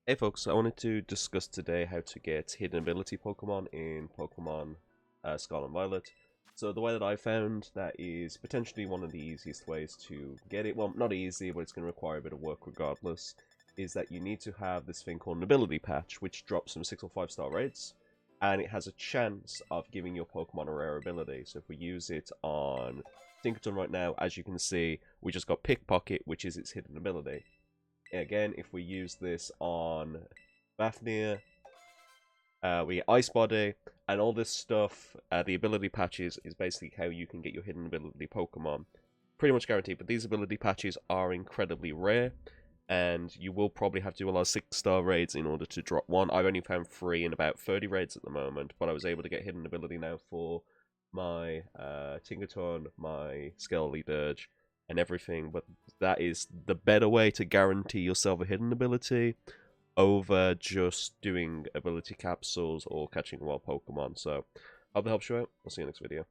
Hey folks, I wanted to discuss today how to get hidden ability Pokemon in Pokemon Scarlet and Violet. So the way that I found that is potentially one of the easiest ways to get it, well not easy but it's going to require a bit of work regardless, is that you need to have this thing called an ability patch which drops some 6 or 5 star raids and it has a chance of giving your Pokemon a rare ability. So if we use it on Tinkerton right now, as you can see, we just got Pickpocket, which is its hidden ability. Again, if we use this on Bafnir, we get Ice Body, and all this stuff, the ability patches is basically how you can get your hidden ability Pokemon. Pretty much guaranteed, but these ability patches are incredibly rare, and you will probably have to do a lot of 6-star raids in order to drop one. I've only found 3 in about 30 raids at the moment, but I was able to get hidden ability now for my Tinkerton, my Skelly Dirge, and everything, but that is the better way to guarantee yourself a hidden ability over just doing ability capsules or catching wild Pokemon. So, hope that helps you out. I'll see you next video.